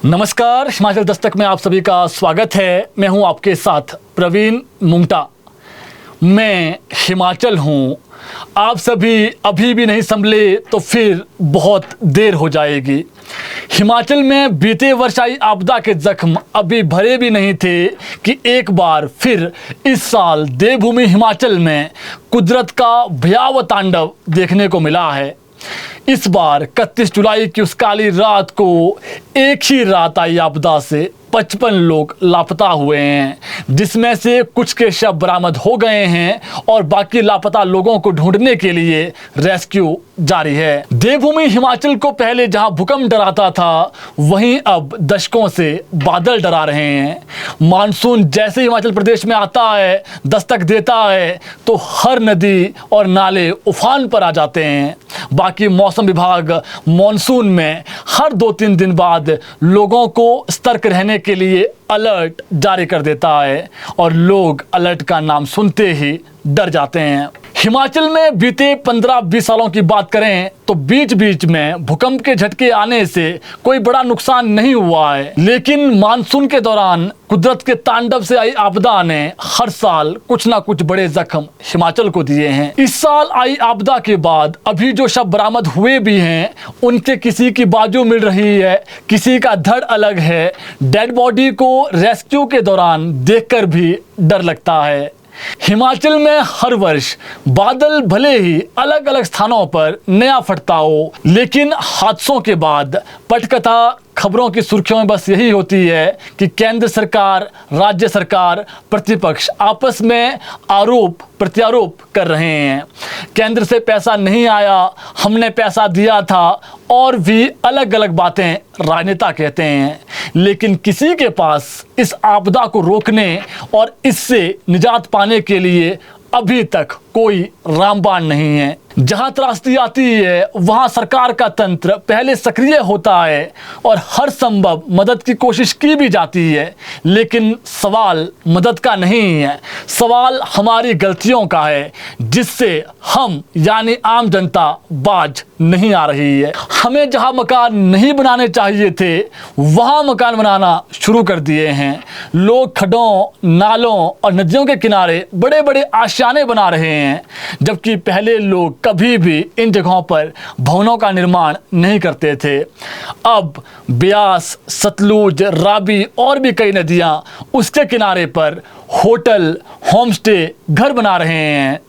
नमस्कार, हिमाचल दस्तक में आप सभी का स्वागत है। मैं हूं आपके साथ प्रवीण मुंगटा। मैं हिमाचल हूं। आप सभी अभी भी नहीं संभले तो फिर बहुत देर हो जाएगी। हिमाचल में बीते वर्ष आई आपदा के जख्म अभी भरे भी नहीं थे कि एक बार फिर इस साल देवभूमि हिमाचल में कुदरत का भयावह तांडव देखने को मिला है। इस बार 31 जुलाई की उस काली रात को एक ही रात आई आपदा से 55 लोग लापता हुए हैं, जिसमें से कुछ के शव बरामद हो गए हैं और बाकी लापता लोगों को ढूंढने के लिए रेस्क्यू जारी है। देवभूमि हिमाचल को पहले जहां भूकंप डराता था, वहीं अब दशकों से बादल डरा रहे हैं। मानसून जैसे हिमाचल प्रदेश में आता है, दस्तक देता है, तो हर नदी और नाले उफान पर आ जाते हैं। बाकी मौसम विभाग मानसून में हर 2-3 दिन बाद लोगों को सतर्क रहने के लिए अलर्ट जारी कर देता है और लोग अलर्ट का नाम सुनते ही डर जाते हैं। हिमाचल में बीते 15-20 सालों की बात करें तो बीच बीच में भूकंप के झटके आने से कोई बड़ा नुकसान नहीं हुआ है, लेकिन मानसून के दौरान कुदरत के तांडव से आई आपदा ने हर साल कुछ ना कुछ बड़े जख्म हिमाचल को दिए हैं। इस साल आई आपदा के बाद अभी जो शव बरामद हुए भी हैं, उनके किसी की बाजू मिल रही है, किसी का धड़ अलग है। डेड बॉडी को रेस्क्यू के दौरान देखकर भी डर लगता है। हिमाचल में हर वर्ष बादल भले ही अलग अलग स्थानों पर नया फटता हो, लेकिन हादसों के बाद पटकथा खबरों की सुर्खियों में बस यही होती है कि केंद्र सरकार, राज्य सरकार, प्रतिपक्ष आपस में आरोप प्रत्यारोप कर रहे हैं। केंद्र से पैसा नहीं आया, हमने पैसा दिया था, और भी अलग अलग बातें राजनेता कहते हैं। लेकिन किसी के पास इस आपदा को रोकने और इससे निजात पाने के लिए अभी तक कोई रामबाण नहीं है। जहां त्रासदी आती है, वहां सरकार का तंत्र पहले सक्रिय होता है और हर संभव मदद की कोशिश की भी जाती है, लेकिन सवाल मदद का नहीं है, सवाल हमारी गलतियों का है, जिससे हम यानी आम जनता बाज नहीं आ रही है। हमें जहां मकान नहीं बनाने चाहिए थे, वहां मकान बनाना शुरू कर दिए हैं। लोग खड्डों, नालों और नदियों के किनारे बड़े बड़े आशियाने बना रहे हैं, जबकि पहले लोग कभी भी इन जगहों पर भवनों का निर्माण नहीं करते थे। अब ब्यास, सतलुज, रावी और भी कई नदियां, उसके किनारे पर होटल, होमस्टे, घर बना रहे हैं।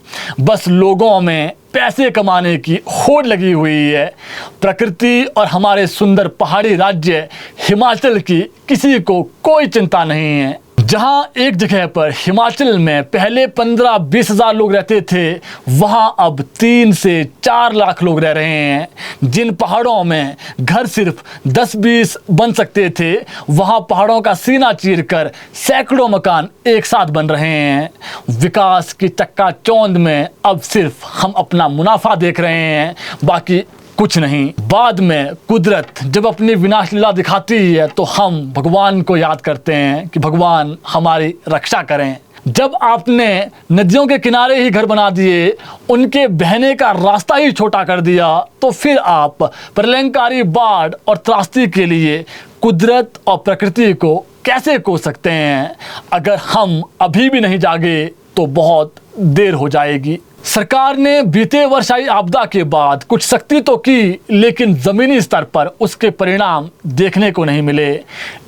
बस लोगों में पैसे कमाने की होड़ लगी हुई है। प्रकृति और हमारे सुंदर पहाड़ी राज्य हिमाचल की किसी को कोई चिंता नहीं है। जहां एक जगह पर हिमाचल में पहले 15-20 हज़ार लोग रहते थे, वहां अब 3 से 4 लाख लोग रह रहे हैं। जिन पहाड़ों में घर सिर्फ 10-20 बन सकते थे, वहां पहाड़ों का सीना चीरकर सैकड़ों मकान एक साथ बन रहे हैं। विकास की चक्काचौंध में अब सिर्फ हम अपना मुनाफा देख रहे हैं, बाकी कुछ नहीं। बाद में कुदरत जब अपनी विनाश लीला दिखाती है, तो हम भगवान को याद करते हैं कि भगवान हमारी रक्षा करें। जब आपने नदियों के किनारे ही घर बना दिए, उनके बहने का रास्ता ही छोटा कर दिया, तो फिर आप प्रलयंकारी बाढ़ और त्रासदी के लिए कुदरत और प्रकृति को कैसे कोस सकते हैं? अगर हम अभी भी नहीं जागे तो बहुत देर हो जाएगी। सरकार ने बीते वर्ष आई आपदा के बाद कुछ सख्ती तो की, लेकिन ज़मीनी स्तर पर उसके परिणाम देखने को नहीं मिले।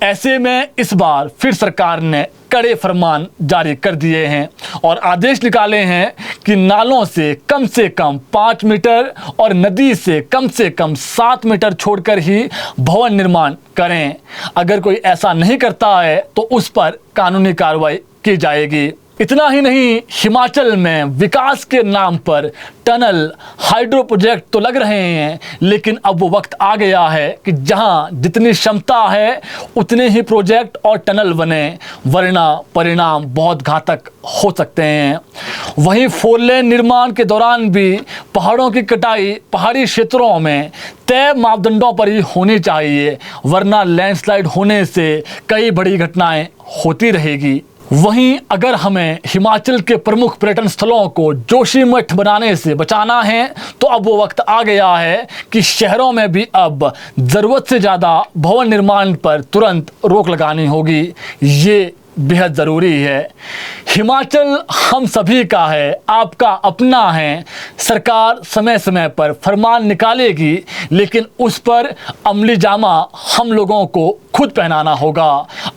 ऐसे में इस बार फिर सरकार ने कड़े फरमान जारी कर दिए हैं और आदेश निकाले हैं कि नालों से कम 5 मीटर और नदी से कम 7 मीटर छोड़कर ही भवन निर्माण करें। अगर कोई ऐसा नहीं करता है तो उस पर कानूनी कार्रवाई की जाएगी। इतना ही नहीं, हिमाचल में विकास के नाम पर टनल, हाइड्रो प्रोजेक्ट तो लग रहे हैं, लेकिन अब वो वक्त आ गया है कि जहां जितनी क्षमता है उतने ही प्रोजेक्ट और टनल बने, वरना परिणाम बहुत घातक हो सकते हैं। वहीं 4 लेन निर्माण के दौरान भी पहाड़ों की कटाई पहाड़ी क्षेत्रों में तय मापदंडों पर ही होनी चाहिए, वरना लैंडस्लाइड होने से कई बड़ी घटनाएं होती रहेगी। वहीं अगर हमें हिमाचल के प्रमुख पर्यटन स्थलों को जोशीमठ बनाने से बचाना है तो अब वो वक्त आ गया है कि शहरों में भी अब ज़रूरत से ज़्यादा भवन निर्माण पर तुरंत रोक लगानी होगी। ये बेहद ज़रूरी है। हिमाचल हम सभी का है, आपका अपना है। सरकार समय समय पर फरमान निकालेगी, लेकिन उस पर अमली जामा हम लोगों को खुद पहनाना होगा।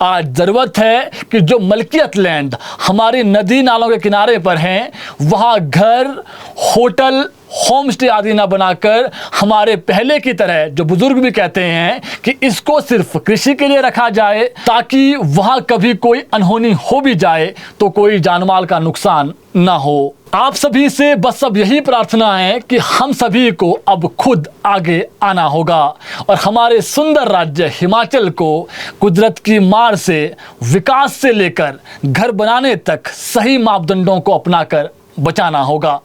आज ज़रूरत है कि जो मलकियत लैंड हमारी नदी नालों के किनारे पर हैं, वहाँ घर, होटल, होम स्टे आदि ना बनाकर हमारे पहले की तरह, जो बुजुर्ग भी कहते हैं कि इसको सिर्फ कृषि के लिए रखा जाए, ताकि वहाँ कभी कोई अनहोनी हो भी जाए तो कोई जानमाल का नुकसान ना हो। आप सभी से बस अब यही प्रार्थना है कि हम सभी को अब खुद आगे आना होगा और हमारे सुंदर राज्य हिमाचल को कुदरत की मार से, विकास से लेकर घर बनाने तक सही मापदंडों को अपनाकर बचाना होगा।